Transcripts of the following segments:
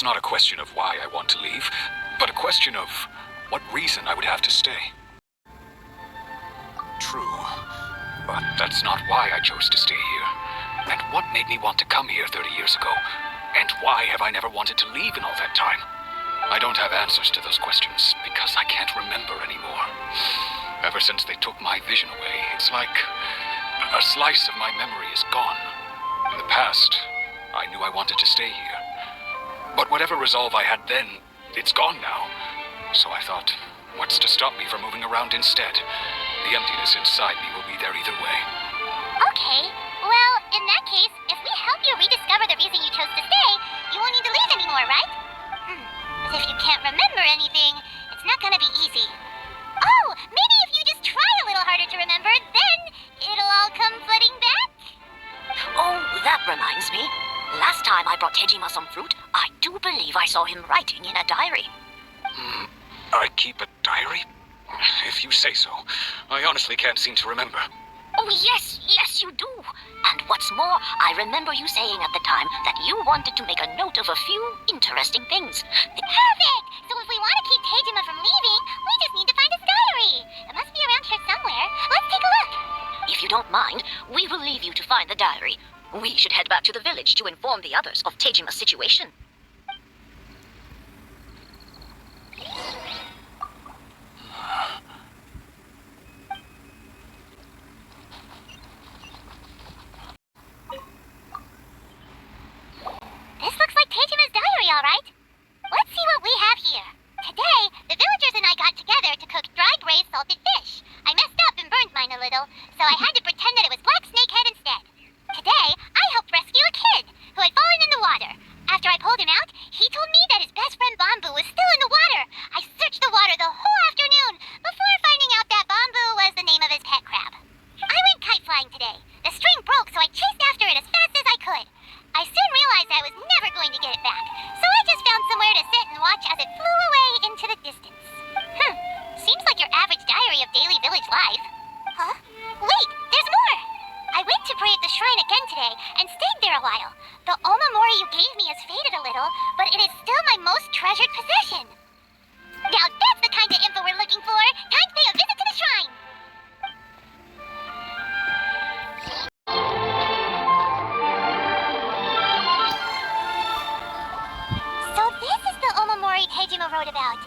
It's not a question of why I want to leave, but a question of what reason I would have to stay. True, but that's not why I chose to stay here. And what made me want to come here 30 years ago? And why have I never wanted to leave in all that time? I don't have answers to those questions because I can't remember anymore. Ever since they took my vision away, it's like a slice of my memory is gone. In the past, I knew I wanted to stay here. But whatever resolve I had then, it's gone now. So I thought, what's to stop me from moving around instead? The emptiness inside me will be there either way. Okay, well, in that case, if we help you rediscover the reason you chose to stay, you won't need to leave anymore, right? But if you can't remember anything, it's not gonna be easy. Oh, maybe if you just try a little harder to remember, then it'll all come flooding back? Oh, that reminds me. Last time I brought Tejima some fruit, I do believe I saw him writing in a diary. I keep a diary? If you say so. I honestly can't seem to remember. Oh, yes, you do. And what's more, I remember you saying at the time that you wanted to make a note of a few interesting things. Perfect! So if we want to keep Tejima from leaving, we just need to find his diary. It must be around here somewhere. Let's take a look. If you don't mind, we will leave you to find the diary. We should head back to the village to inform the others of Tejima's situation. This looks like Tejima's diary, all right. Let's see what we have here. Today, the villagers and I got together to cook dry braised salted fish. I messed up and burned mine a little, so I had to pretend that it was black snakehead instead. Today, I helped rescue a kid who had fallen in the water. After I pulled him out, he told me that his best friend Bamboo was still in the water. I searched the water the whole afternoon before finding out that Bamboo was the name of his pet crab. I went kite flying today. The string broke, so I chased after it as fast as I could. I soon realized I was never going to get it back, so I just found somewhere to sit and watch as it flew away into the distance. Seems like your average diary of daily village life. Huh? Wait, there's more! I went to pray at the shrine again today and stayed there a while. The omamori you gave me has faded a little, but it is still my most treasured possession. Now that's the kind of info we're looking for. Time to pay a visit to the shrine. So this is the omamori Tejima wrote about.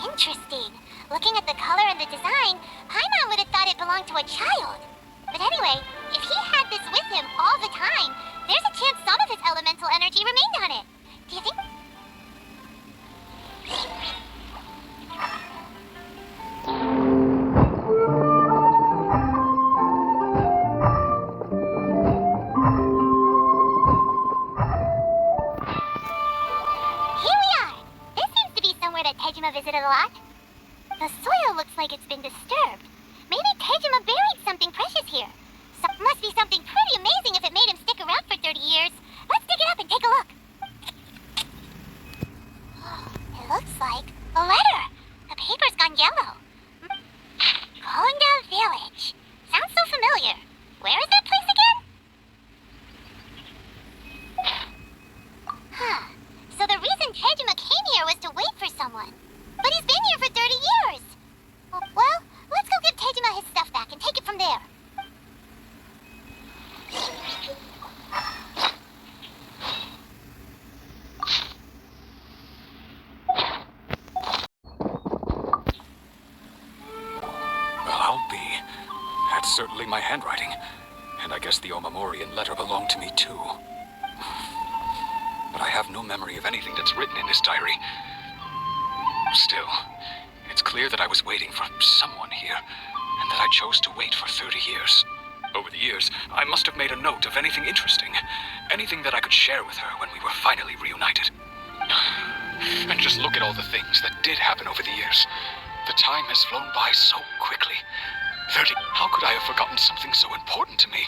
Interesting. Looking at the color and the design, Paimon would have thought it belonged to a child. But anyway, if he had this with him all the time, there's a chance some of his elemental energy remained on it. Do you think? Here we are! This seems to be somewhere that Tejima visited a lot. The soil looks like it's been disturbed. Maybe Tejima buried something precious here. Must be something pretty amazing if it made him stick around for 30 years. Let's dig it up and take a look. It looks like a letter. The paper's gone yellow. Konda Village. Sounds so familiar. Where is that place again? So the reason Tejima came here was to wait for someone. But he's been here for 30 years. Well, let's go give Tejima his stuff back and take it from there. Well, I'll be. That's certainly my handwriting. And I guess the omamori and letter belong to me too. But I have no memory of anything that's written in this diary. Still, it's clear that I was waiting for someone here, and that I chose to wait for 30 years. Over the years, I must have made a note of anything interesting, anything that I could share with her when we were finally reunited. And just look at all the things that did happen over the years. The time has flown by so quickly. 30. How could I have forgotten something so important to me?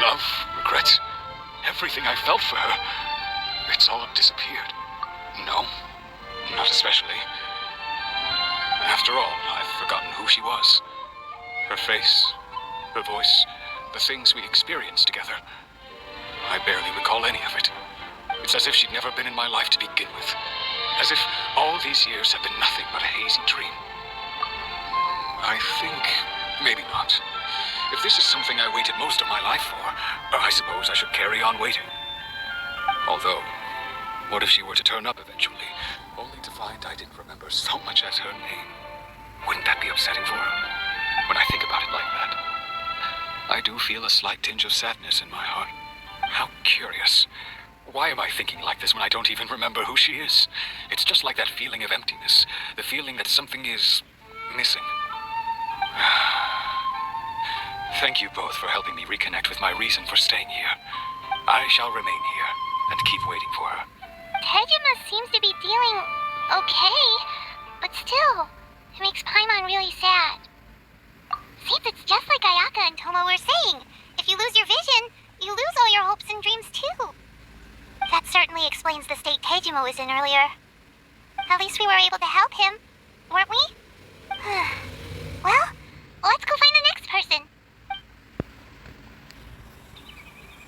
Love, regret, everything I felt for her. It's all disappeared. No, not especially. After all, I've forgotten who she was. Her face, her voice, the things we experienced together. I barely recall any of it. It's as if she'd never been in my life to begin with. As if all these years have been nothing but a hazy dream. I think maybe not. If this is something I waited most of my life for, I suppose I should carry on waiting. Although, what if she were to turn up eventually, only to find I didn't remember so much as her name? Wouldn't that be upsetting for her? When I think about it like that, I do feel a slight tinge of sadness in my heart. How curious. Why am I thinking like this when I don't even remember who she is? It's just like that feeling of emptiness, the feeling that something is missing. Thank you both for helping me reconnect with my reason for staying here. I shall remain here and keep waiting for her. Tejima seems to be dealing okay, but still, it makes Paimon really sad. Seems it's just like Ayaka and Tomo were saying. If you lose your vision, you lose all your hopes and dreams too. That certainly explains the state Tejima was in earlier. At least we were able to help him, weren't we? Well, let's go find the next person.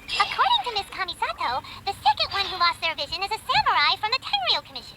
According to Miss Kamisato, the second one who lost their vision is a samurai from the Tenryou Commission.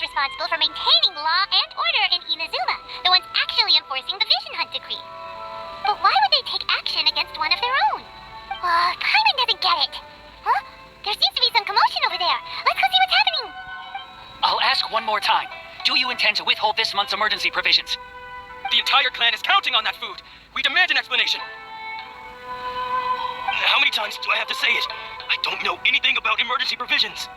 Responsible for maintaining law and order in Inazuma, the ones actually enforcing the Vision Hunt decree. But why would they take action against one of their own? Paimon doesn't get it. Huh? There seems to be some commotion over there. Let's go see what's happening. I'll ask one more time. Do you intend to withhold this month's emergency provisions? The entire clan is counting on that food. We demand an explanation. How many times do I have to say it? I don't know anything about emergency provisions.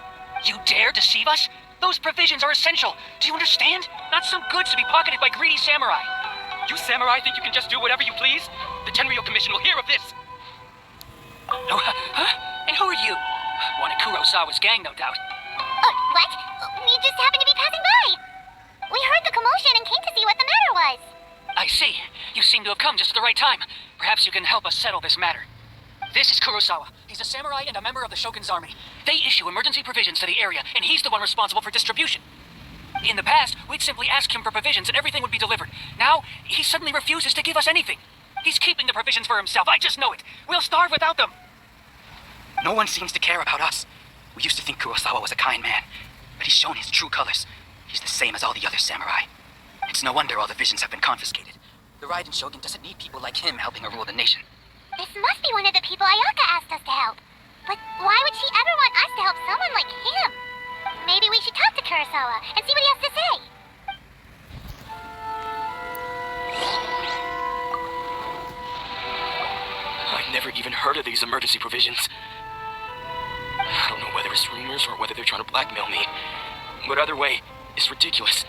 You dare deceive us? Those provisions are essential. Do you understand? Not some goods to be pocketed by greedy samurai. You samurai think you can just do whatever you please? The Tenryou Commission will hear of this. Oh, huh? And who are you? One of Kurosawa's gang, no doubt. What? We just happened to be passing by. We heard the commotion and came to see what the matter was. I see. You seem to have come just at the right time. Perhaps you can help us settle this matter. This is Kurosawa. He's a samurai and a member of the Shogun's army. They issue emergency provisions to the area, and he's the one responsible for distribution. In the past, we'd simply ask him for provisions and everything would be delivered. Now, he suddenly refuses to give us anything. He's keeping the provisions for himself. I just know it. We'll starve without them. No one seems to care about us. We used to think Kurosawa was a kind man, but he's shown his true colors. He's the same as all the other samurai. It's no wonder all the visions have been confiscated. The Raiden Shogun doesn't need people like him helping her rule the nation. This must be one of the people Ayaka asked us to help. But why would she ever want us to help someone like him? Maybe we should talk to Kurosawa and see what he has to say. I've never even heard of these emergency provisions. I don't know whether it's rumors or whether they're trying to blackmail me. But either way, it's ridiculous.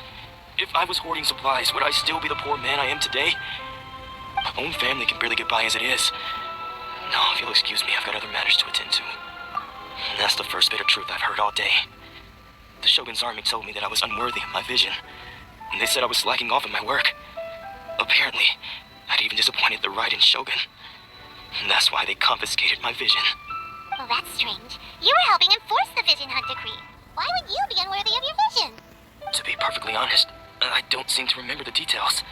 If I was hoarding supplies, would I still be the poor man I am today? My own family can barely get by as it is. No, if you'll excuse me, I've got other matters to attend to. And that's the first bit of truth I've heard all day. The Shogun's army told me that I was unworthy of my vision. And they said I was slacking off in my work. Apparently, I'd even disappointed the Raiden Shogun. And that's why they confiscated my vision. Well, that's strange. You were helping enforce the Vision Hunt decree. Why would you be unworthy of your vision? To be perfectly honest, I don't seem to remember the details.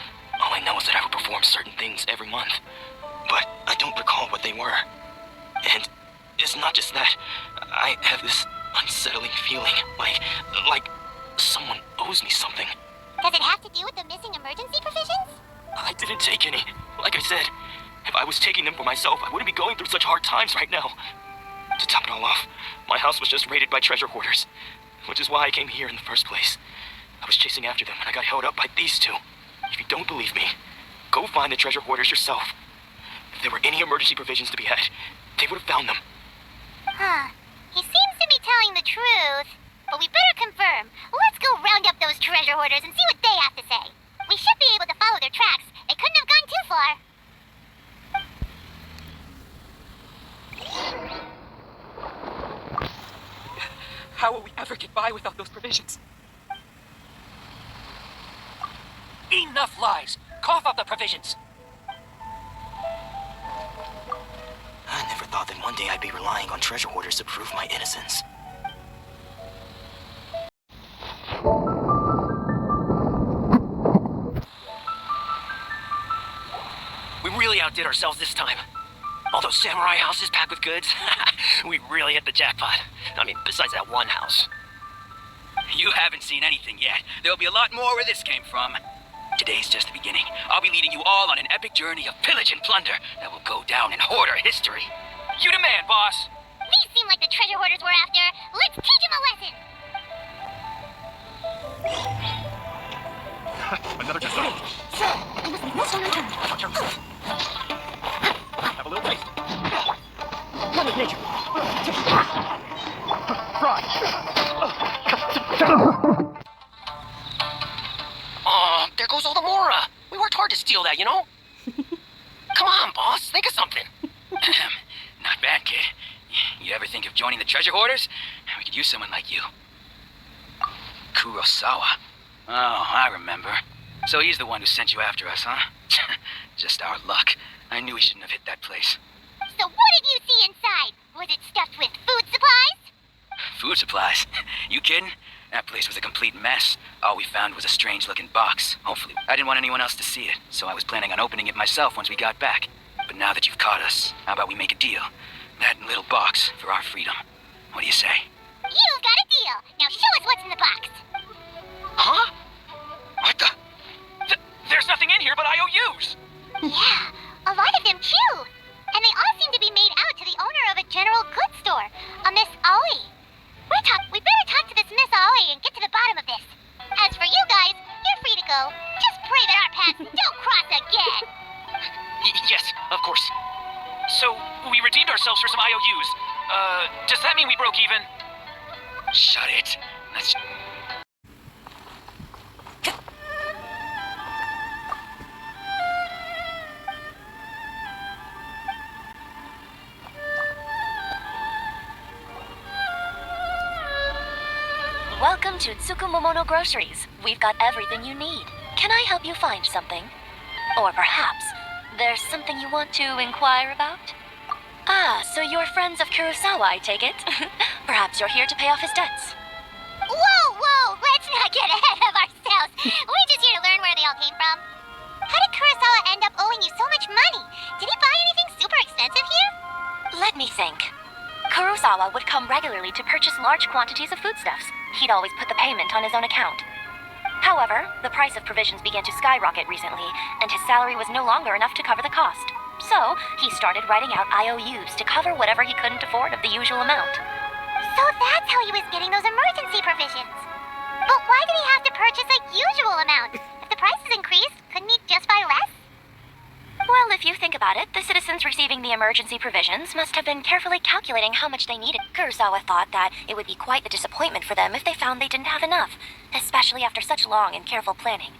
All I know is that I would perform certain things every month. But I don't recall what they were. And it's not just that. I have this unsettling feeling, like someone owes me something. Does it have to do with the missing emergency provisions? I didn't take any. Like I said, if I was taking them for myself, I wouldn't be going through such hard times right now. To top it all off, my house was just raided by treasure hoarders. which is why I came here in the first place. I was chasing after them when I got held up by these two. If you don't believe me, go find the treasure hoarders yourself. If there were any emergency provisions to be had, they would have found them. Huh. He seems to be telling the truth. But we better confirm. Let's go round up those treasure hoarders and see what they have to say. We should be able to follow their tracks. They couldn't have gone too far. How will we ever get by without those provisions? Enough lies. Cough up the provisions. I never thought that one day I'd be relying on treasure hoarders to prove my innocence. We really outdid ourselves this time. All those samurai houses packed with goods. We really hit the jackpot. I mean, besides that one house. You haven't seen anything yet. There'll be a lot more where this came from. Today's just the beginning. I'll be leading you all on an epic journey of pillage and plunder that will go down in hoarder history. You demand, boss. These seem like the treasure hoarders we're after. Let's teach them a lesson. Another just have a little taste. One with nature. Fry. There goes all the Mora. We worked hard to steal that, you know? Come on, boss. Think of something. Not bad, kid. You ever think of joining the treasure hoarders? We could use someone like you. Kurosawa. Oh, I remember. So he's the one who sent you after us, huh? Just our luck. I knew we shouldn't have hit that place. So what did you see inside? Was it stuffed with food supplies? Food supplies? You kidding? That place was a complete mess. All we found was a strange-looking box. Hopefully, I didn't want anyone else to see it, so I was planning on opening it myself once we got back. But now that you've caught us, how about we make a deal? That little box for our freedom. What do you say? You've got a deal. Now show us what's in the box. Huh? What the? There's nothing in here but IOUs. Yeah, a lot of them too. And they all seem to be made out to the owner of a general goods store, a Miss Aoi. We better talk to this Miss Aoi and get to the bottom of this. As for you guys, you're free to go. Just pray that our paths don't cross again. Yes, of course. So, we redeemed ourselves for some IOUs. Does that mean we broke even? Shut it. Let's... Welcome to Tsukumomono Groceries. We've got everything you need. Can I help you find something? Or perhaps there's something you want to inquire about? Ah, so you're friends of Kurosawa, I take it? Perhaps you're here to pay off his debts. Whoa, let's not get ahead of ourselves. We're just here to learn where they all came from. How did Kurosawa end up owing you so much money? Did he buy anything super expensive here? Let me think. Kurosawa would come regularly to purchase large quantities of foodstuffs. He'd always put the payment on his own account. However, the price of provisions began to skyrocket recently, and his salary was no longer enough to cover the cost. So, he started writing out IOUs to cover whatever he couldn't afford of the usual amount. So that's how he was getting those emergency provisions. But why did he have to purchase a usual amount? If the prices increased, couldn't he just buy less? Well, if you think about it, the citizens receiving the emergency provisions must have been carefully calculating how much they needed. Kurosawa thought that it would be quite the disappointment for them if they found they didn't have enough, especially after such long and careful planning.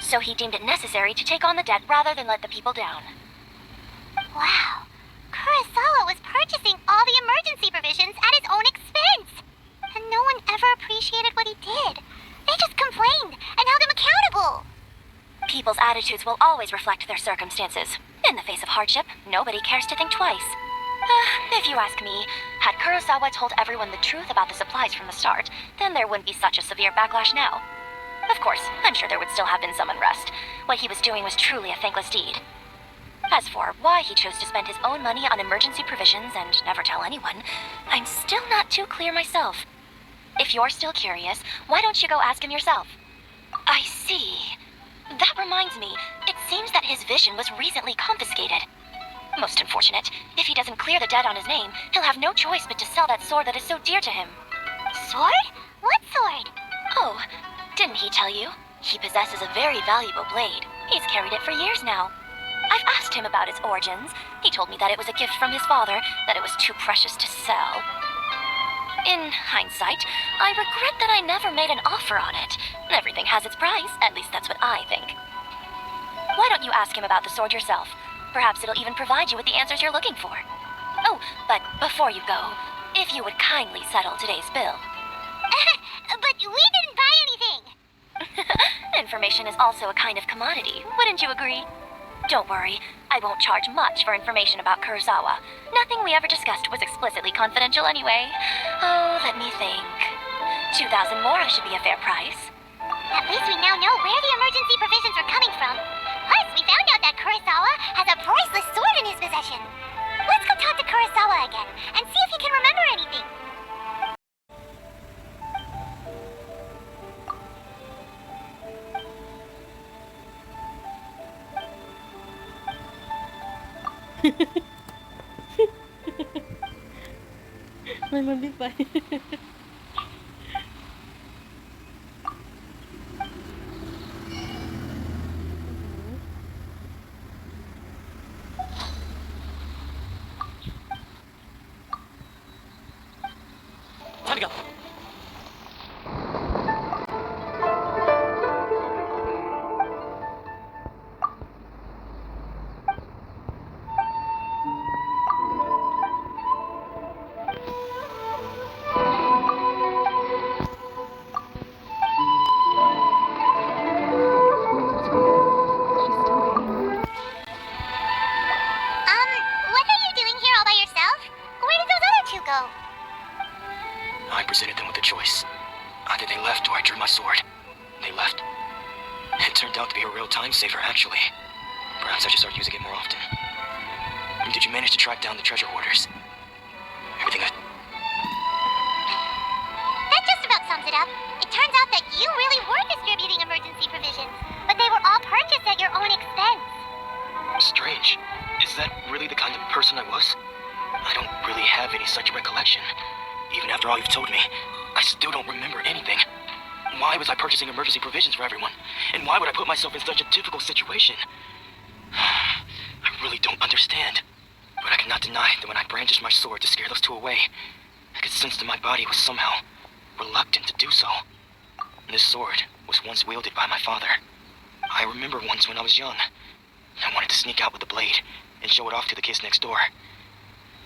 So he deemed it necessary to take on the debt rather than let the people down. Wow. Kurosawa was purchasing all the emergency provisions at his own expense. And no one ever appreciated what he did. They just complained and held him accountable. People's attitudes will always reflect their circumstances. In the face of hardship, nobody cares to think twice. If you ask me, had Kurosawa told everyone the truth about the supplies from the start, then there wouldn't be such a severe backlash now. Of course, I'm sure there would still have been some unrest. What he was doing was truly a thankless deed. As for why he chose to spend his own money on emergency provisions and never tell anyone, I'm still not too clear myself. If you're still curious, why don't you go ask him yourself? I see. That reminds me, it seems that his vision was recently confiscated. Most unfortunate. If he doesn't clear the debt on his name, he'll have no choice but to sell that sword that is so dear to him. sword? What sword? Oh, didn't he tell you? He possesses a very valuable blade. He's carried it for years now. I've asked him about its origins. He told me that it was a gift from his father, that it was too precious to sell. In hindsight, I regret that I never made an offer on it. Everything has its price, at least that's what I think. Why don't you ask him about the sword yourself? Perhaps it'll even provide you with the answers you're looking for. Oh, but before you go, if you would kindly settle today's bill. But we didn't buy anything. Information is also a kind of commodity, wouldn't you agree? Don't worry, I won't charge much for information about Kurosawa. Nothing we ever discussed was explicitly confidential anyway. Oh, let me think. 2,000 mora should be a fair price. At least we now know where the emergency provisions were coming from. Plus, we found out that Kurosawa has a priceless sword in his possession. Let's go talk to Kurosawa again and see if he can remember anything.มันรีบไป Time to go. What are you doing here all by yourself? Where did those other two go? I presented them with a choice. Either they left or I drew my sword. They left. It turned out to be a real time saver, actually. Perhaps I should start using it more often. Did you manage to track down the treasure hoarders? Everything good? That just about sums it up. It turns out that you really were distributing emergency provisions, but they were all purchased at your own expense. Strange. Is that really the kind of person I was? I don't really have any such recollection. Even after all you've told me, I still don't remember anything. Why was I purchasing emergency provisions for everyone? And why would I put myself in such a difficult situation? I really don't understand. But I cannot deny that when I brandished my sword to scare those two away, I could sense that my body was somehow reluctant to do so. This sword was once wielded by my father. I remember once when I was young, I wanted to sneak out with the blade and show it off to the kids next door.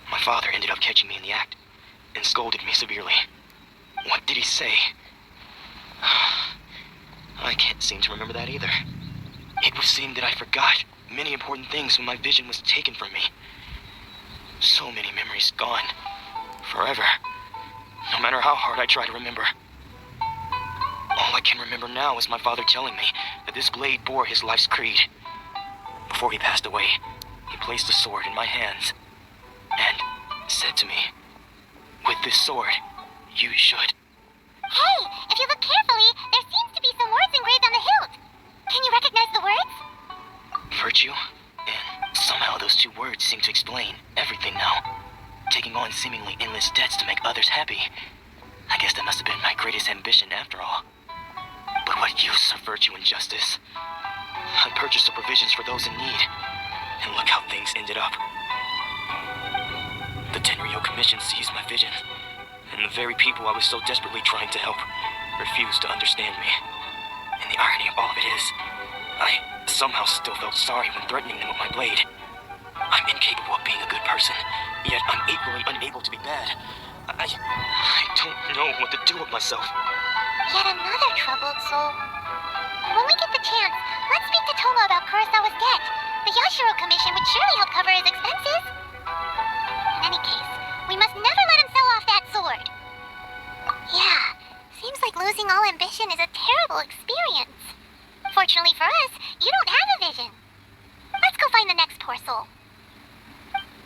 My father ended up catching me in the act and scolded me severely. What did he say? I can't seem to remember that either. It would seem that I forgot many important things when my vision was taken from me. So many memories gone. Forever. No matter how hard I try to remember. All I can remember now is my father telling me that this blade bore his life's creed. Before he passed away, he placed the sword in my hands and said to me, "With this sword, you should." Hey, if you look carefully, there seems to be some words engraved on the hilt. Can you recognize the words? Virtue? And somehow those two words seem to explain everything now. Taking on seemingly endless debts to make others happy. I guess that must have been my greatest ambition after all. But what use of virtue and justice? I purchased the provisions for those in need, and look how things ended up. The Tenryo Commission seized my vision, and the very people I was so desperately trying to help refused to understand me. And the irony of all of it is, I somehow still felt sorry when threatening them with my blade. I'm incapable of being a good person, yet I'm equally unable to be bad. I don't know what to do with myself. Yet another troubled soul. When we get the chance, let's speak to Toma about Kurosawa's debt. The Yashiro Commission would surely help cover his expenses. In any case, we must never let him sell off that sword. Yeah, seems like losing all ambition is a terrible experience. Fortunately for us, you don't have a vision. Let's go find the next poor soul.